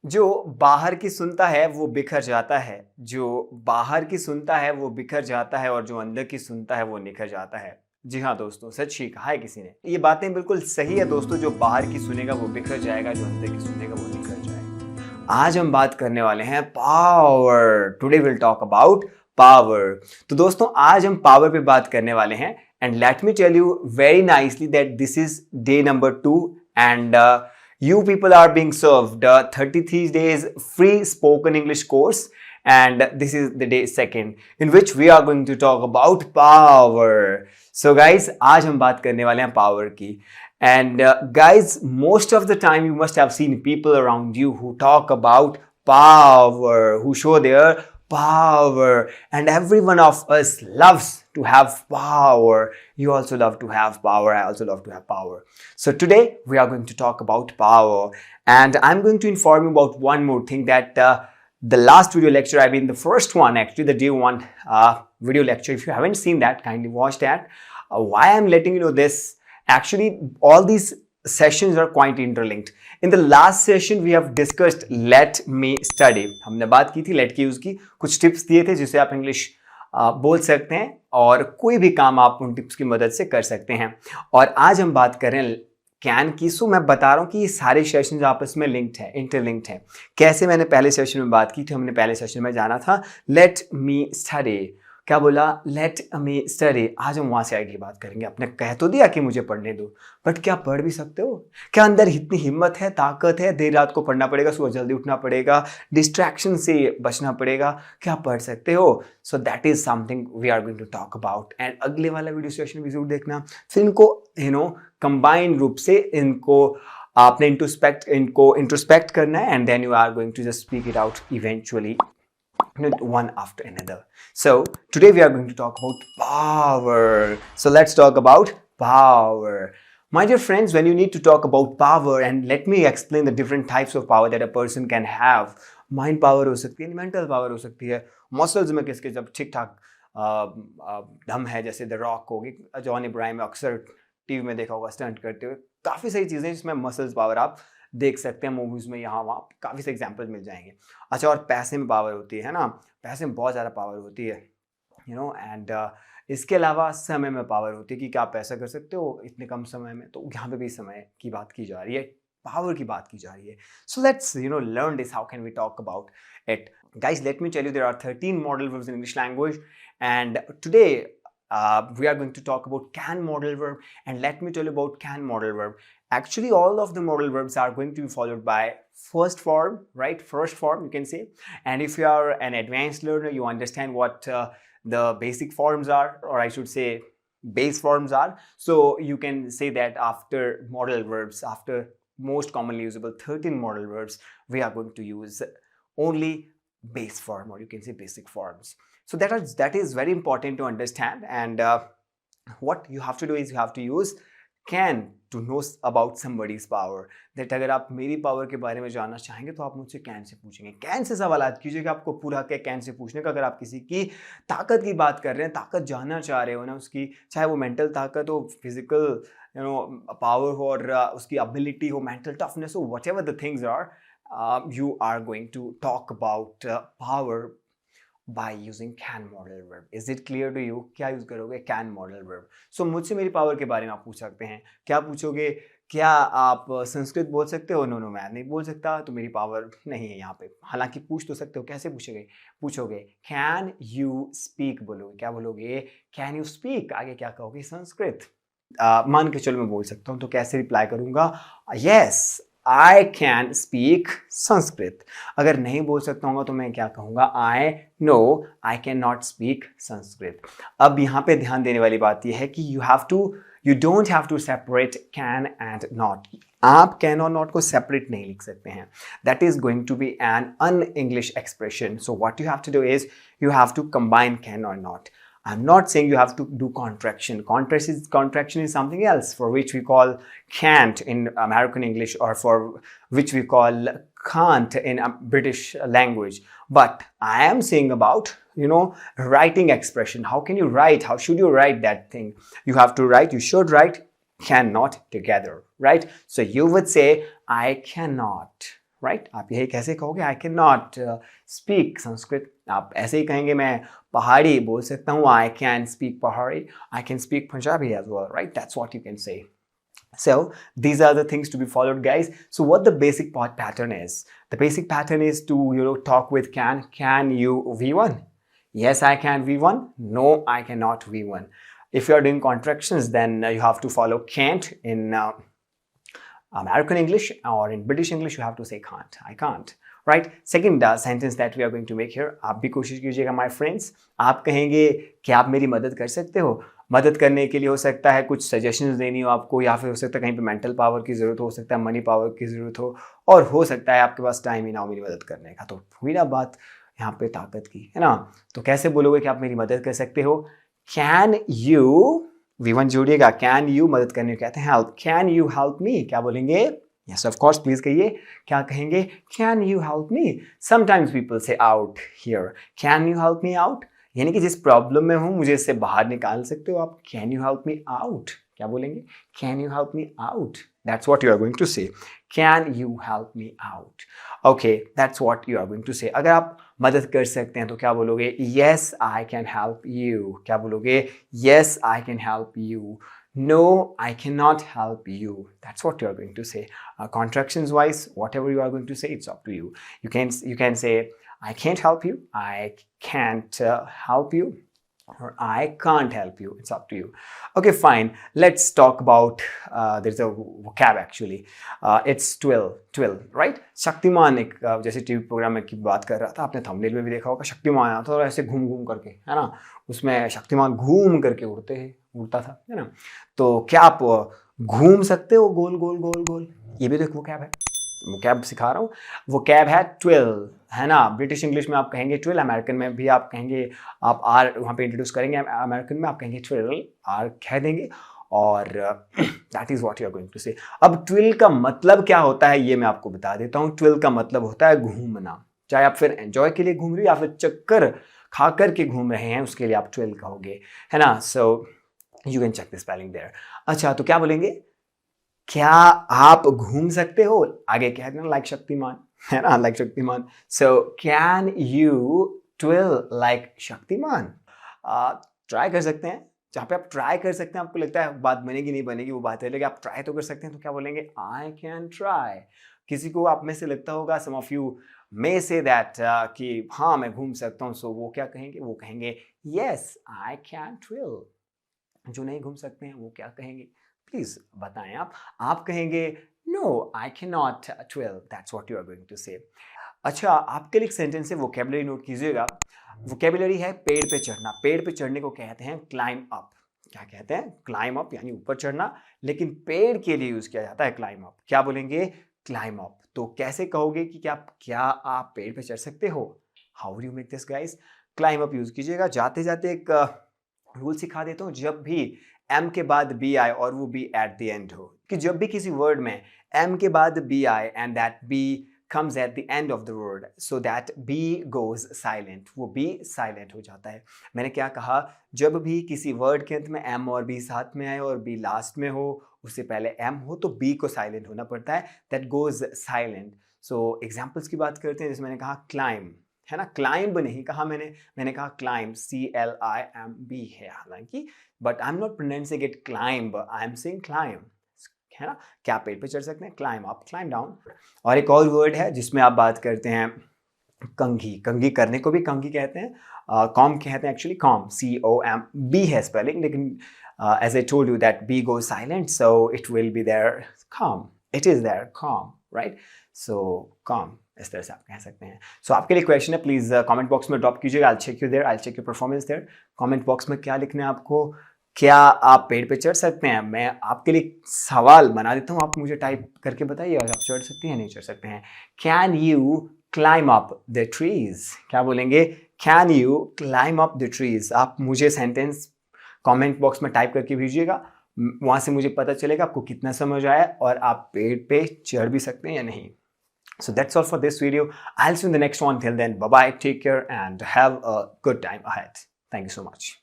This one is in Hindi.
जो बाहर की सुनता है वो बिखर जाता है, जो बाहर की सुनता है वो बिखर जाता है और जो अंदर की सुनता है वो निखर जाता है। जी हाँ दोस्तों, सच ही कहा है किसी ने। ये बातें बिल्कुल सही है दोस्तों, जो बाहर की सुनेगा वो बिखर जाएगा, जो अंदर की सुनेगा वो निखर जाएगा। आज हम बात करने वाले हैं power. Today will talk about power. तो दोस्तों आज हम पावर पे बात करने वाले हैं and let me tell you very nicely that this is day number 2 एंड you people are being served 33 days free spoken English course, and this is the day second in which we are going to talk about power. So guys, आज हम बात करने वाले हैं power की. And guys, most of the time you must have seen people around you who talk about power, who show their power, and every one of us loves to have power. You also love to have power. I also love to have power. So today we are going to talk about power, and I'm going to inform you about one more thing, that the last video lecture, I mean the first one actually, the day one video lecture, if you haven't seen that, kindly watch that. Why I'm letting you know this, actually all these sessions are quite interlinked. In the last session we have discussed let me study. हमने बात की थी let की यूज की, कुछ टिप्स दिए थे जिससे आप इंग्लिश बोल सकते हैं और कोई भी काम आप उन टिप्स की मदद से कर सकते हैं। और आज हम बात कर रहे हैं कैन की। सो मैं बता रहा हूं कि ये सारे सेशंस आपस में लिंक्ड है, इंटरलिंक्ड है। कैसे? मैंने पहले सेशन में बात की थी, हमने पहले सेशन में जाना था लेट मी स्टडी। क्या बोला? Let me study. आज हम वहां से आगे बात करेंगे। आपने कह तो दिया कि मुझे पढ़ने दो, बट क्या पढ़ भी सकते हो? क्या अंदर इतनी हिम्मत है, ताकत है? देर रात को पढ़ना पड़ेगा, सुबह जल्दी उठना पड़ेगा, डिस्ट्रैक्शन से बचना पड़ेगा, क्या पढ़ सकते हो? So that is something we are going to talk about. And अगले वाला वीडियो सेशन भी जरूर देखना। फिर इनको कंबाइंड रूप से इनको आपने इंट्रोस्पेक्ट करना है, and then you are going to just speak it out eventually, one after another. So today we are going to talk about power. So let's talk about power. My dear friends, when you need to talk about power, and let me explain the different types of power that a person can have. Mind power हो सकती है, mental power हो सकती है, muscles में किसके जब ठीक ठाक दम है, जैसे द रॉक होगी, जॉन इब्राहिम अक्सर टीवी में देखा होगा स्टंट करते हुए। काफ़ी सारी चीज़ें जिसमें मसल्स पावर आप देख सकते हैं मूवीज़ में, यहाँ वहाँ काफ़ी से एग्जाम्पल मिल जाएंगे। अच्छा, और पैसे में पावर होती है ना, पैसे में बहुत ज़्यादा पावर होती है, एंड इसके अलावा समय में पावर होती है कि क्या आप पैसा कर सकते हो इतने कम समय में। तो यहाँ पे भी समय की बात की जा रही है, पावर की बात की जा रही है। So let's learn this, how can we talk about it. Guys, let me tell you, there are 13 modal verbs in English language, and today we are going to talk about can modal verb. And let me tell you about can modal verb. Actually, all of the modal verbs are going to be followed by first form, right? First form, you can say. And if you are an advanced learner, you understand what the basic forms are, or I should say base forms are. So you can say that after modal verbs, after most commonly usable 13 modal verbs, we are going to use only base form, or you can say basic forms. So that is very important to understand. And what you have to do is you have to use can to know about somebody's power. That अगर आप मेरी पावर के बारे में जानना चाहेंगे तो आप मुझसे कैन से पूछेंगे। कैन से सवाल कीजिए कि आपको पूरा क्या कैन से पूछने का। अगर आप किसी की ताकत की बात कर रहे हैं, ताकत जानना चाह रहे हो ना उसकी, चाहे वो मेंटल ताकत हो, फिजिकल पावर हो, और उसकी एबिलिटी हो, मेंटल टफनेस हो, whatever the things are, you are going to talk about power by using can modal verb. Is it clear to you? क्या यूज करोगे? can modal verb. So मुझसे मेरी पावर के बारे में आप पूछ सकते हैं। क्या पूछोगे? क्या आप संस्कृत बोल सकते हो? नो, मैं नहीं बोल सकता, तो मेरी पावर नहीं है यहाँ पे। हालांकि पूछ तो सकते हो। कैसे पूछोगे can you speak बोलोगे। क्या बोलोगे? can you speak। आगे क्या कहोगे? संस्कृत। मान के चलो मैं बोल सकता हूँ, तो कैसे रिप्लाई करूंगा? yes, I can speak Sanskrit. अगर नहीं बोल सकता हूँ तो मैं क्या कहूँगा? I know I cannot speak Sanskrit. अब यहाँ पे ध्यान देने वाली बात यह है कि you don't have to separate can and not. आप can और not को separate नहीं लिख सकते हैं। That is going to be an un-English expression. So what you have to do is you have to combine can or not. I'm not saying you have to do contraction. Contraction is something else, for which we call can't in American English, or for which we call can't in British language. But I am saying about, writing expression. How can you write? How should you write that thing? You should write cannot together, right? So you would say, I cannot right आप यही कैसे कहोगे, आई कैन नॉट स्पीक संस्कृत, आप ऐसे ही कहेंगे मैं पहाड़ी बोल सकता हूँ, आई can speak Pahari, I can speak Punjabi as well, right that's what you can say. So these are the things to be followed, guys. So what the basic pattern is? The basic pattern is to talk with can. Can you V1? Yes, I can V1. No, I cannot V1. If you are doing contractions, then you have to follow can't in American English, or in British English you have to say can't. I can't. Right? Second sentence that we are going to make here. आप भी कोशिश कीजिएगा my friends. आप कहेंगे कि आप मेरी मदद कर सकते हो. मदद करने के लिए हो सकता है कुछ सजेशंस देनी हो आपको, या फिर हो सकता है कहीं पे मेंटल पावर की ज़रूरत हो सकता है मनी पावर की ज़रूरत हो, और हो सकता है आपके पास टाइम ही ना हो मेरी मदद करने का. तो हुई ना बात यहाँ पे ताकत की, है ना. तो कैसे बोलोगे कि आप मेरी मदद कर सकते हो? कैन यू, V1 जोड़िएगा, कैन यू मदद करने को कहते हैं help. Can you help me, क्या बोलेंगे? यस ऑफ कोर्स, प्लीज कहिए, क्या कहेंगे? Can you help me. Sometimes people say out here, can you help me out, यानी कि जिस प्रॉब्लम में हूं मुझे इससे बाहर निकाल सकते हो आप. Can you help me out, क्या बोलेंगे? Can you help me out. That's what you are going to say. Can you help me out. Okay, that's what you are going to say. अगर आप मदद कर सकते हैं तो क्या बोलोगे? Yes I can help you. क्या बोलोगे? Yes I can help you. No, I cannot help you. That's what you are going to say. Contractions wise, whatever you are going to say, it's up to you. You can say I can't help you, I can't help you, or I can't help you. It's up to you. Okay, fine. Let's talk about there's a vocab actually. It's twill, right? Shaktimaan एक जैसे टीवी प्रोग्राम की बात कर रहा था, आपने थंबनेल में भी देखा होगा. शक्तिमान आता था और ऐसे घूम घूम करके, है ना, उसमें शक्तिमान घूम करके उड़ता था, है ना. तो क्या आप घूम सकते हो गोल गोल गोल गोल? ये भी तो एक vocab है. vocab सिखा रहा हूँ. vocab है twill, है ना. ब्रिटिश इंग्लिश में आप कहेंगे twill, अमेरिकन में भी आप कहेंगे, आप आर वहाँ पे इंट्रोड्यूस करेंगे अमेरिकन में, आप कहेंगे twill, आर कह देंगे, और that is what you are going to say. अब twill का मतलब क्या होता है ये मैं आपको बता देता हूँ. twill का मतलब होता है घूमना. चाहे आप फिर एंजॉय के लिए घूम रहे हो या फिर चक्कर खा कर के घूम रहे हैं, उसके लिए आप twill कहोगे, है ना. So you can check the spelling there. अच्छा, तो क्या बोलेंगे? क्या आप घूम सकते हो? आगे कह देना लाइक शक्तिमान, है ना, like Shaktimaan. So can you twill like Shaktimaan. Try कर सकते हैं. जहाँ पे आप ट्राई कर सकते हैं, आपको लगता है बात बनेगी नहीं बनेगी वो बात है, लेकिन आप ट्राई तो कर सकते हैं, तो क्या बोलेंगे? I can try. किसी को आप में से लगता होगा, सम of you may say that कि हाँ मैं घूम सकता हूँ, सो वो क्या कहेंगे? वो कहेंगे यस आई कैन ट्विल. जो नहीं घूम सकते हैं वो क्या कहेंगे? प्लीज बताएं. आप कहेंगे no I can not twill. That's what you are going to say. अच्छा, आपके लिए एक सेंटेंस है, वोकैबुलरी नोट कीजिएगा. वोकैबुलरी है पेड़ पे चढ़ना. पेड़ पे चढ़ने को कहते हैं क्लाइम अप. क्या कहते हैं? क्लाइम अप, यानी ऊपर चढ़ना, लेकिन पेड़ के लिए यूज किया जाता है क्लाइम अप. क्या बोलेंगे? Climb up. तो कैसे कहोगे कि क्या आप पेड़ पे चढ़ सकते हो? How do you make this guys? Climb up use कीजिएगा. जाते जाते एक रूल सिखा देता हूँ. जब भी एम के बाद बी आए और वो बी एट द एंड हो, कि जब भी किसी वर्ड में एम के बाद बी आए and that B comes at the end of the word, so that B goes silent, वो B silent हो जाता है. मैंने क्या कहा? जब भी किसी वर्ड के अंत में M और B साथ में आए और B लास्ट में हो, उससे पहले M हो, तो B को साइलेंट होना पड़ता है. that goes silent. so examples की बात करते हैं. जैसे मैंने कहा climb, है ना. क्लाइंब नहीं कहा मैंने कहा क्लाइंब, CLIMB है हालांकि, but I am not pronouncing it climb, I am saying climb, है ना. क्या पेड़ पे चढ़ सकते हैं? Climb up, climb down. और एक और वर्ड है जिसमें आप बात करते हैं कंघी. कंघी करने को भी कंघी कहते हैं, कॉम कहते हैं एक्चुअली, कॉम, COM. B है स्पेलिंग, लेकिन as I told you that B goes silent, so it will be there calm. It is there calm, right? So calm, इस तरह से आप कह सकते हैं. सो आपके लिए क्वेश्चन है, प्लीज कमेंट बॉक्स में ड्रॉप कीजिएगा. I'll check you there, I'll check your performance there. Comment box में क्या लिखना है आपको? क्या आप पेड़ पे चढ़ सकते हैं? मैं आपके लिए सवाल बना देता हूँ, आप मुझे टाइप करके बताइए आप चढ़ सकते हैं नहीं चढ़ सकते हैं. Can you climb up the trees? क्या बोलेंगे? Can you climb up the trees. आप मुझे सेंटेंस कमेंट बॉक्स में टाइप करके भेजिएगा, वहां से मुझे पता चलेगा आपको कितना समझ आया और आप पेड़ पे चढ़ भी सकते हैं या नहीं. So that's all for this video. I'll see you in the next one. Till then, bye bye, take care and have a good time ahead. Thank you so much.